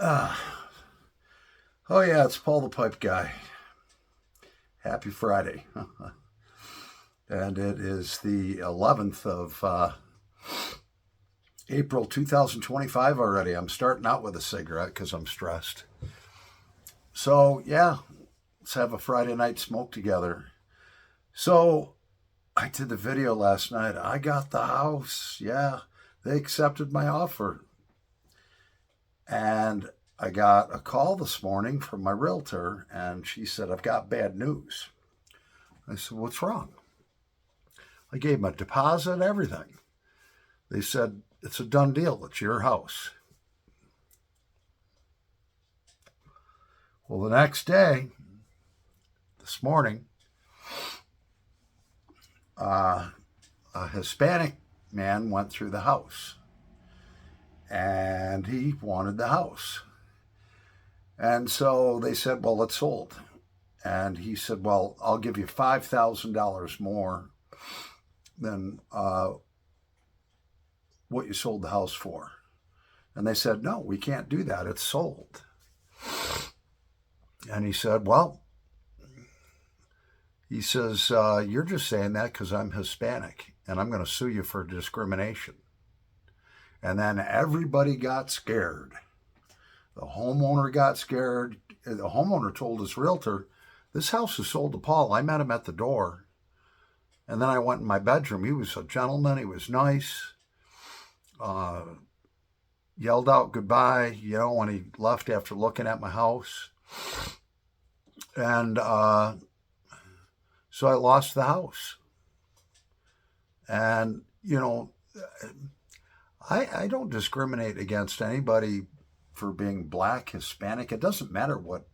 Uh, oh, yeah, it's Paul the Pipe Guy. Happy Friday. And it is the 11th of April 2025 already. I'm starting out with a cigarette because I'm stressed. So, yeah, let's have a Friday night smoke together. So, I did the video last night. I got the house. Yeah, they accepted my offer. And I got a call this morning from my realtor, and she said, I've got bad news. I said, what's wrong? I gave them a deposit, everything. They said, it's a done deal. It's your house. Well, the next day, this morning, a Hispanic man went through the house, and he wanted the house. And so they said, well, it's sold. And he said, well, I'll give you $5,000 more than what you sold the house for. And they said, no, we can't do that. It's sold. And he said, well, he says, you're just saying that because I'm Hispanic and I'm going to sue you for discrimination. And then everybody got scared. The homeowner got scared. The homeowner told his realtor, this house is sold to Paul. I met him at the door. And then I went in my bedroom. He was a gentleman. He was nice. Yelled out goodbye, when he left after looking at my house. And so I lost the house. And, I don't discriminate against anybody for being black, Hispanic. It doesn't matter what,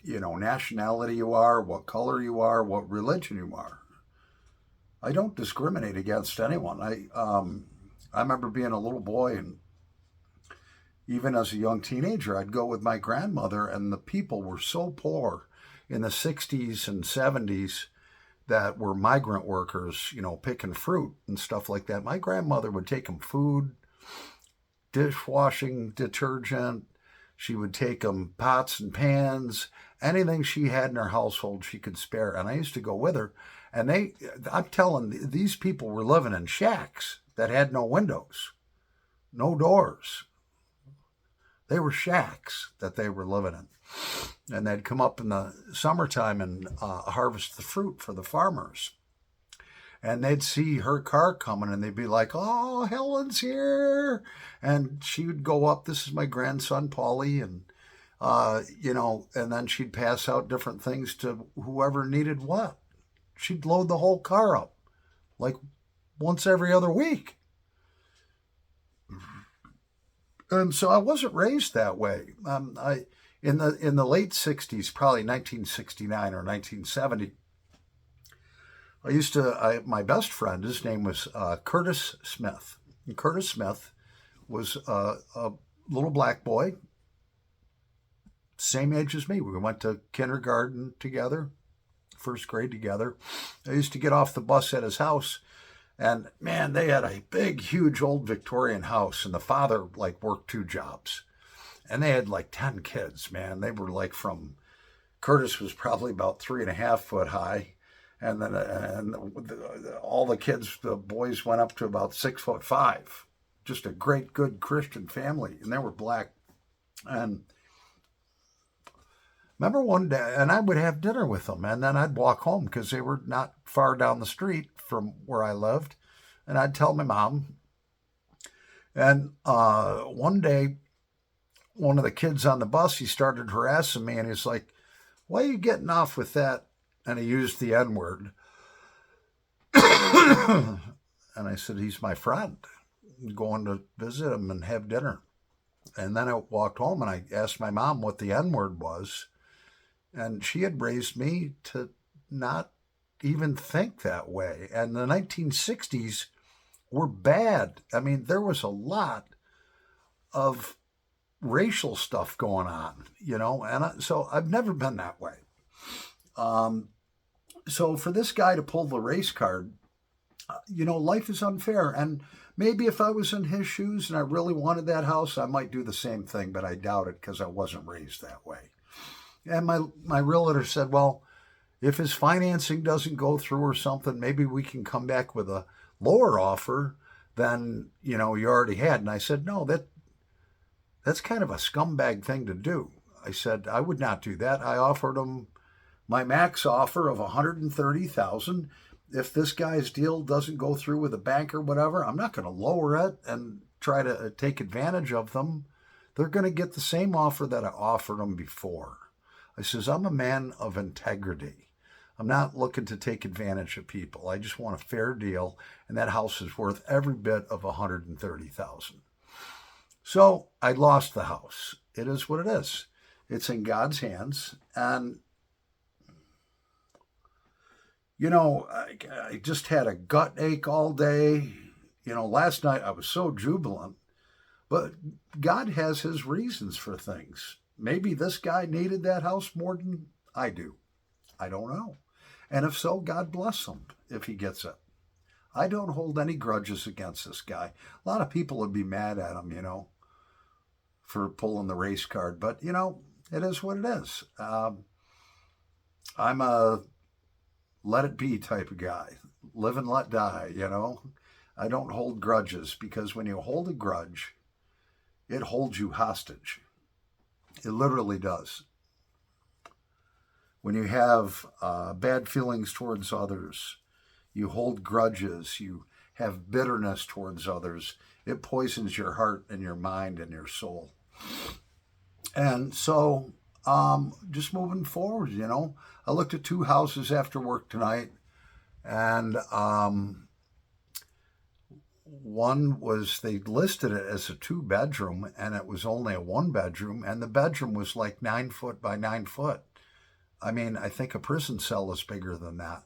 nationality you are, what color you are, what religion you are. I don't discriminate against anyone. I remember being a little boy, and even as a young teenager, I'd go with my grandmother, and the people were so poor in the 60s and 70s that were migrant workers, picking fruit and stuff like that. My grandmother would take them food, dishwashing detergent. She would take them pots and pans, anything she had in her household she could spare. And I used to go with her. And I'm telling, these people were living in shacks that had no windows, no doors. They were shacks that they were living in. And they'd come up in the summertime and harvest the fruit for the farmers. And they'd see her car coming and they'd be like, oh, Helen's here. And she would go up, this is my grandson, Paulie. And, and then she'd pass out different things to whoever needed what. She'd load the whole car up like once every other week. And so I wasn't raised that way. In the late 60s, probably 1969 or 1970, my best friend, his name was Curtis Smith. And Curtis Smith was a little black boy, same age as me. We went to kindergarten together, first grade together. I used to get off the bus at his house, and man, they had a big, huge old Victorian house, and the father worked two jobs. And they had 10 kids, man. They were Curtis was probably about 3.5 foot high. And then all the kids, the boys went up to about 6'5". Just a great, good Christian family. And they were black. And remember one day, and I would have dinner with them. And then I'd walk home because they were not far down the street from where I lived. And I'd tell my mom. And one day, one of the kids on the bus, he started harassing me. And he's like, why are you getting off with that? And he used the N-word. And I said, he's my friend. I'm going to visit him and have dinner. And then I walked home and I asked my mom what the N-word was. And she had raised me to not even think that way. And the 1960s were bad. I mean, there was a lot of racial stuff going on, and so I've never been that way. So for this guy to pull the race card, life is unfair. And Maybe if I was in his shoes and I really wanted that house, I might do the same thing, but I doubt it because I wasn't raised that way. And my realtor said, well, if his financing doesn't go through or something, maybe we can come back with a lower offer than, you already had. And I said, no, that's kind of a scumbag thing to do. I said, I would not do that. I offered him my max offer of $130,000. If this guy's deal doesn't go through with a bank or whatever, I'm not going to lower it and try to take advantage of them. They're going to get the same offer that I offered them before. I says, I'm a man of integrity. I'm not looking to take advantage of people. I just want a fair deal, and that house is worth every bit of $130,000. So I lost the house. It is what it is. It's in God's hands. And, I just had a gut ache all day. Last night I was so jubilant. But God has his reasons for things. Maybe this guy needed that house more than I do. I don't know. And if so, God bless him if he gets it. I don't hold any grudges against this guy. A lot of people would be mad at him, for pulling the race card. But, it is what it is. I'm a let it be type of guy. Live and let die, I don't hold grudges because when you hold a grudge, it holds you hostage. It literally does. When you have bad feelings towards others, you hold grudges, you have bitterness towards others, it poisons your heart and your mind and your soul. And so, just moving forward, I looked at 2 houses after work tonight, and one was, they listed it as a 2-bedroom, and it was only a 1-bedroom, and the bedroom was like 9 foot by 9 foot. I mean, I think a prison cell is bigger than that.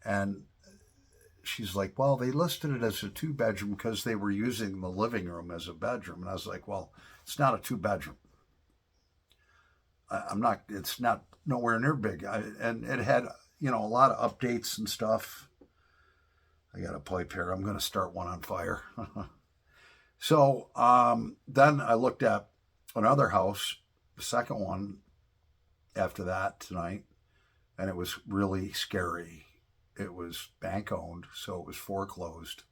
And she's like, well, they listed it as a 2-bedroom because they were using the living room as a bedroom. And I was like, well, it's not a 2-bedroom. It's not nowhere near big. And it had, a lot of updates and stuff. I got a pipe here. I'm going to start one on fire. So then I looked at another house, the second one after that tonight, and it was really scary. It was bank owned, so it was foreclosed.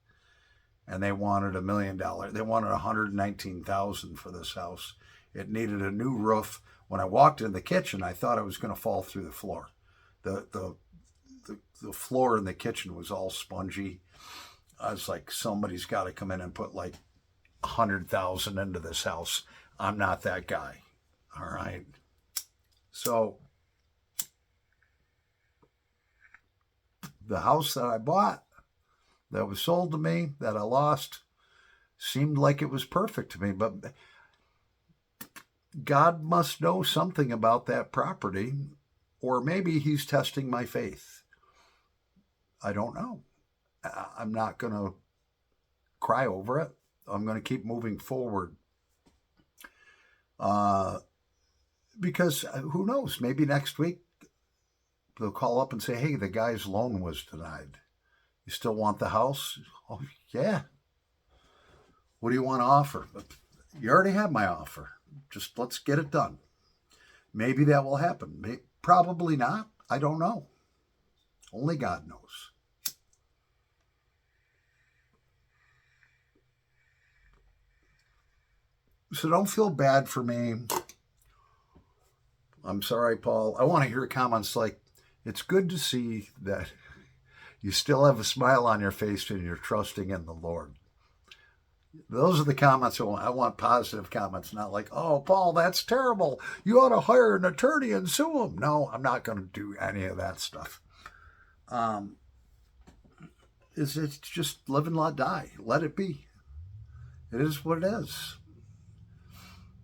And they wanted $1 million. They wanted $119,000 for this house. It needed a new roof. When I walked in the kitchen, I thought I was going to fall through the floor. The floor in the kitchen was all spongy. I was like, somebody's got to come in and put like $100,000 into this house. I'm not that guy. All right. So the house that I bought, that was sold to me, that I lost, seemed like it was perfect to me. But God must know something about that property, or maybe he's testing my faith. I don't know. I'm not going to cry over it. I'm going to keep moving forward. Because who knows, maybe next week they'll call up and say, hey, the guy's loan was denied. You still want the house? Oh, yeah. What do you want to offer? You already have my offer. Just let's get it done. Maybe that will happen. Probably not. I don't know. Only God knows. So don't feel bad for me. I'm sorry, Paul. I want to hear comments like, it's good to see that you still have a smile on your face and you're trusting in the Lord. Those are the comments I want. I want positive comments, not like, oh, Paul, that's terrible. You ought to hire an attorney and sue him. No, I'm not going to do any of that stuff. It's just live and let die. Let it be. It is what it is.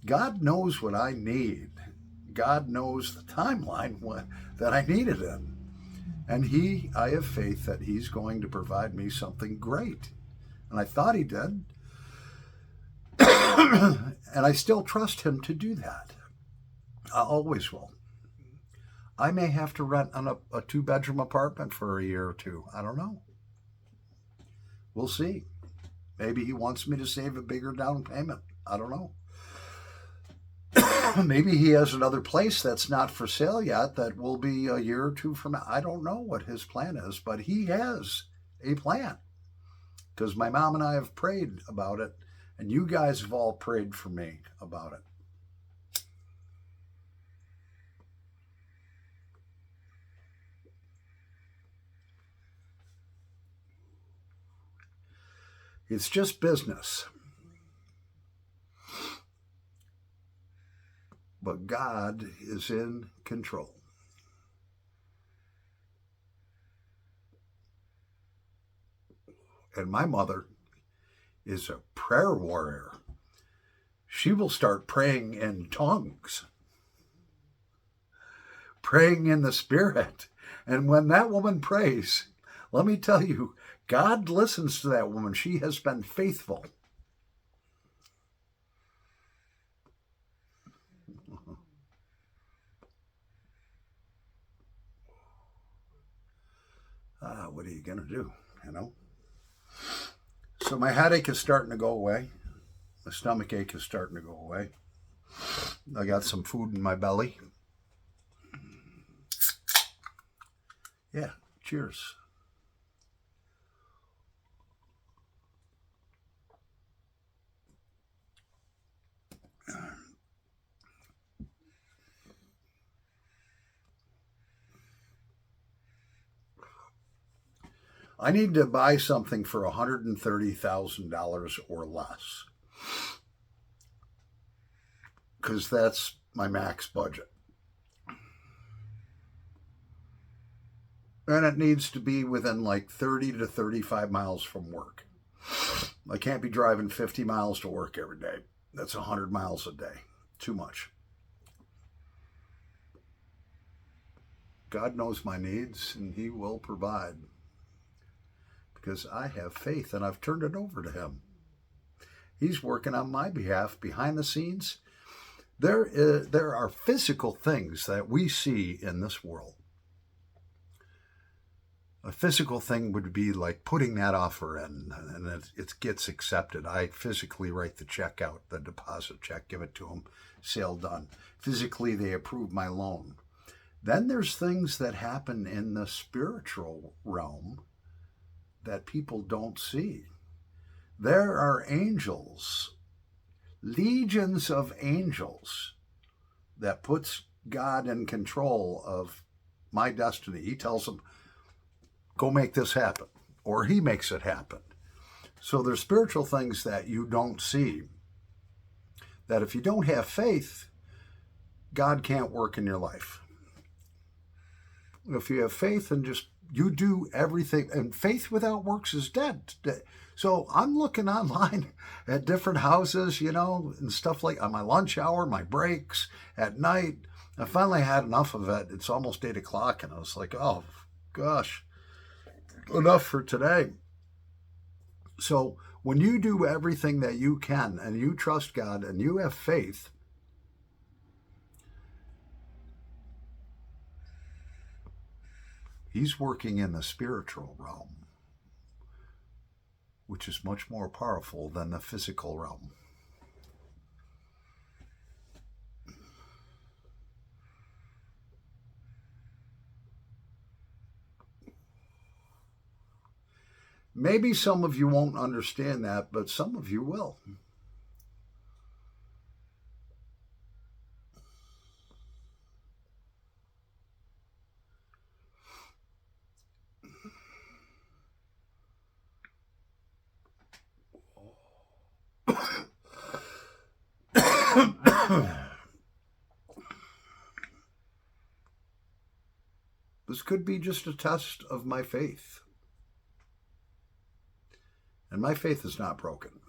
God knows what I need. God knows the timeline that I need it in. And I have faith that he's going to provide me something great. And I thought he did. And I still trust him to do that. I always will. I may have to rent a 2-bedroom apartment for a year or 2. I don't know. We'll see. Maybe he wants me to save a bigger down payment. I don't know. Maybe he has another place that's not for sale yet that will be a year or two from now. I don't know what his plan is, but he has a plan because my mom and I have prayed about it, and you guys have all prayed for me about it. It's just business. But God is in control. And my mother is a prayer warrior. She will start praying in tongues, praying in the Spirit. And when that woman prays, let me tell you, God listens to that woman. She has been faithful. What are you going to do, you know? So my headache is starting to go away. My stomach ache is starting to go away. I got some food in my belly. Yeah, cheers. I need to buy something for $130,000 or less because that's my max budget. And it needs to be within like 30 to 35 miles from work. I can't be driving 50 miles to work every day. That's 100 miles a day. Too much. God knows my needs and He will provide because I have faith and I've turned it over to Him. He's working on my behalf behind the scenes. There are physical things that we see in this world. A physical thing would be like putting that offer in and it gets accepted. I physically write the check out, the deposit check, give it to them, sale done. Physically, they approve my loan. Then there's things that happen in the spiritual realm that people don't see. There are angels, legions of angels, that puts God in control of my destiny. He tells them, go make this happen, or He makes it happen. So there's spiritual things that you don't see, that if you don't have faith, God can't work in your life. If you have faith and just you do everything, and faith without works is dead. So I'm looking online at different houses, and stuff like on my lunch hour, my breaks, at night. I finally had enough of it. It's almost 8 o'clock, and I was like, oh, gosh, enough for today. So when you do everything that you can, and you trust God, and you have faith, He's working in the spiritual realm, which is much more powerful than the physical realm. Maybe some of you won't understand that, but some of you will. This could be just a test of my faith. And my faith is not broken.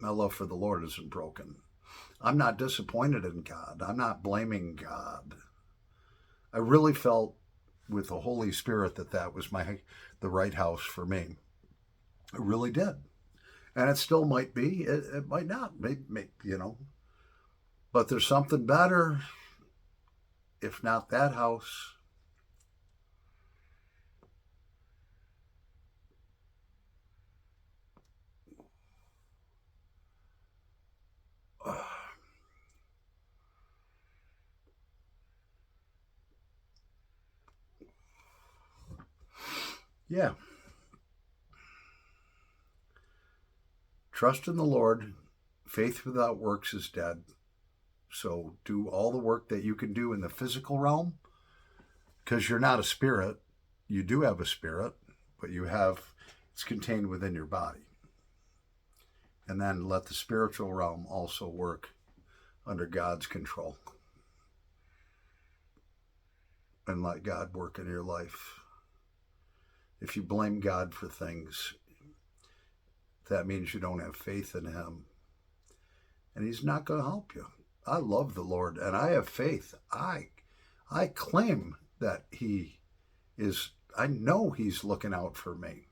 My love for the Lord isn't broken. I'm not disappointed in God. I'm not blaming God. I really felt with the Holy Spirit that was the right house for me. I really did. And it still might be. It might not. Maybe, But there's something better, if not that house. Yeah. Trust in the Lord. Faith without works is dead. So do all the work that you can do in the physical realm, because you're not a spirit. You do have a spirit, but it's contained within your body. And then let the spiritual realm also work under God's control. And let God work in your life. If you blame God for things, that means you don't have faith in Him. And He's not going to help you. I love the Lord and I have faith. I claim that I know He's looking out for me.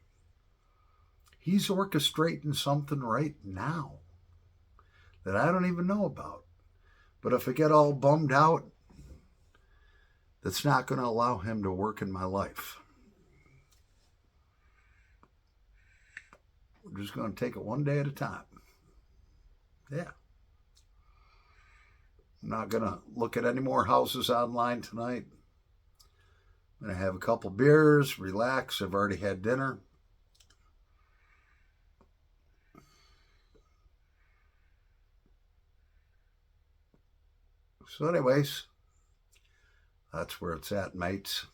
He's orchestrating something right now that I don't even know about. But if I get all bummed out, that's not going to allow Him to work in my life. We're just going to take it one day at a time. Yeah. I'm not going to look at any more houses online tonight. I'm going to have a couple beers, relax. I've already had dinner. So anyways, that's where it's at, mates.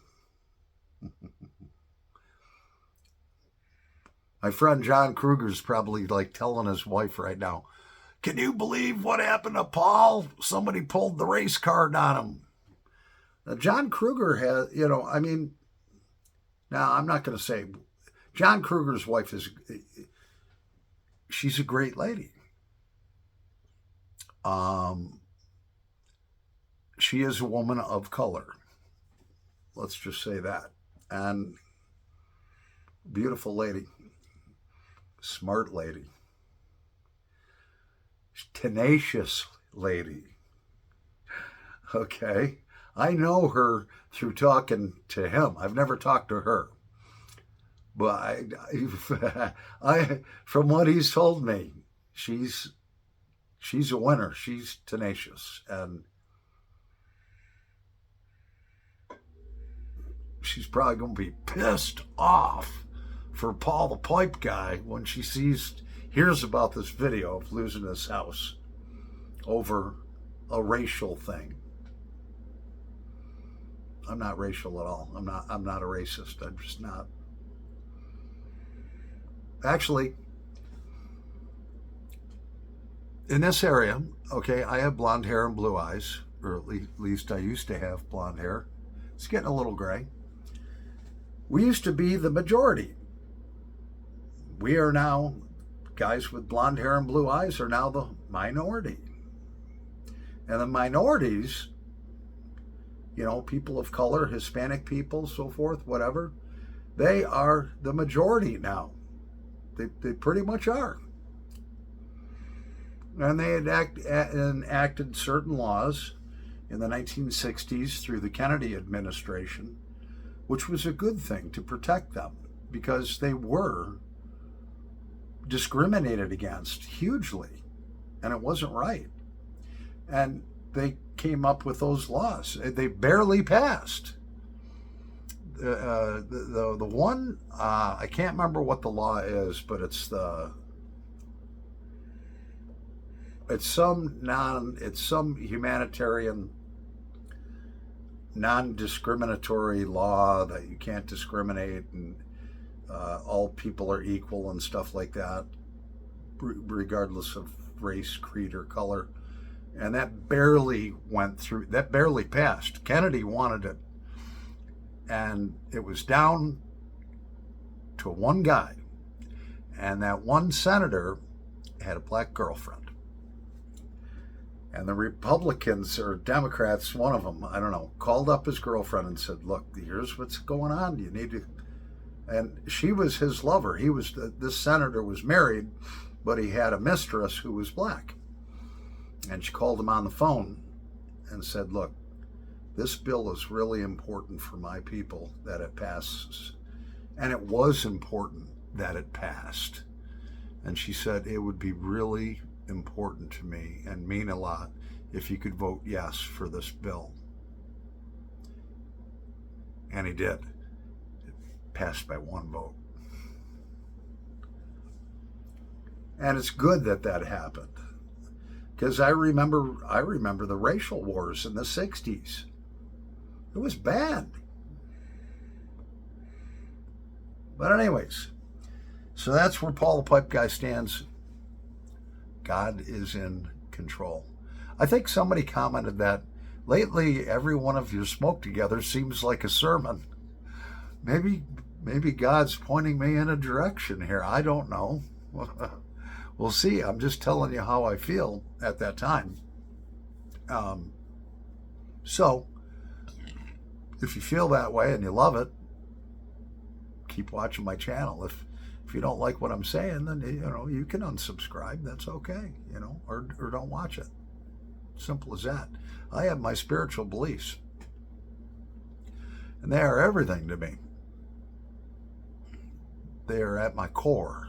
My friend John Kruger's probably like telling his wife right now, can you believe what happened to Paul? Somebody pulled the race card on him. Now, John Kruger has, now I'm not going to say, John Kruger's wife she's a great lady. She is a woman of color. Let's just say that. And beautiful lady. Smart lady. Tenacious lady. Okay. I know her through talking to him. I've never talked to her. But I from what he's told me, she's a winner. She's tenacious. And she's probably going to be pissed off for Paul the pipe guy when she hears about this video of losing his house over a racial thing. I'm not racial at all. I'm not a racist. I'm just not. Actually, in this area, okay, I have blonde hair and blue eyes, or at least I used to have blonde hair. It's getting a little gray. We used to be the majority. We are now, guys with blonde hair and blue eyes are now the minority. And the minorities, people of color, Hispanic people, so forth, whatever, they are the majority now. They pretty much are. And they had enacted certain laws in the 1960s through the Kennedy administration, which was a good thing to protect them because they were discriminated against hugely, and it wasn't right. And they came up with those laws. They barely passed. The one, I can't remember what the law is, but it's some humanitarian non-discriminatory law that you can't discriminate and all people are equal and stuff like that, regardless of race, creed, or color. And that barely went through. That barely passed. Kennedy wanted it. And it was down to one guy. And that one senator had a black girlfriend. And the Republicans or Democrats, one of them, I don't know, called up his girlfriend and said, look, here's what's going on. You need to. And she was his lover. This senator was married, but he had a mistress who was black. And she called him on the phone and said, look, this bill is really important for my people that it passes. And it was important that it passed. And she said, it would be really important to me and mean a lot if you could vote yes for this bill. And he did. Passed by one vote. And it's good that that happened. Because I remember the racial wars in the 60s. It was bad. But anyways, so that's where Paul the Pipe Guy stands. God is in control. I think somebody commented that lately every one of your smoke together seems like a sermon. Maybe God's pointing me in a direction here. I don't know. We'll see. I'm just telling you how I feel at that time. So, if you feel that way and you love it, keep watching my channel. If you don't like what I'm saying, then you can unsubscribe. That's okay, or don't watch it. Simple as that. I have my spiritual beliefs, and they are everything to me. They are at my core.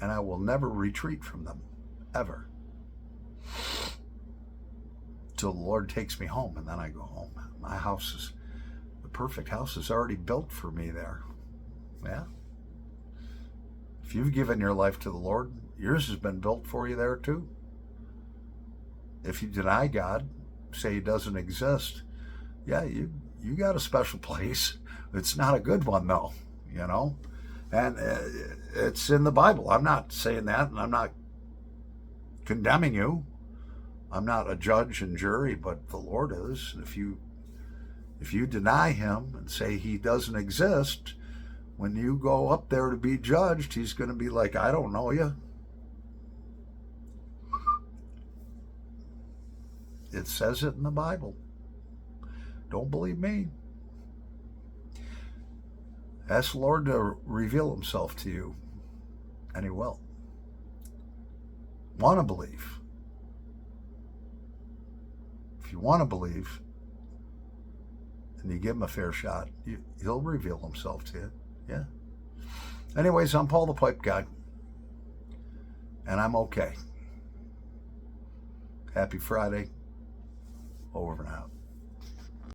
And I will never retreat from them, ever. Till the Lord takes me home, and then I go home. My house is, the perfect house is already built for me there. Yeah. If you've given your life to the Lord, yours has been built for you there too. If you deny God, say he doesn't exist, yeah, you got a special place. It's not a good one though, And it's in the Bible. I'm not saying that, and I'm not condemning you. I'm not a judge and jury, but the Lord is. If you deny him and say he doesn't exist, when you go up there to be judged, he's going to be like, I don't know you. It says it in the Bible. Don't believe me. Ask the Lord to reveal himself to you, and he will. Want to believe. If you want to believe, and you give him a fair shot, he'll reveal himself to you. Yeah. Anyways, I'm Paul the Pipe Guy, and I'm okay. Happy Friday. Over and out.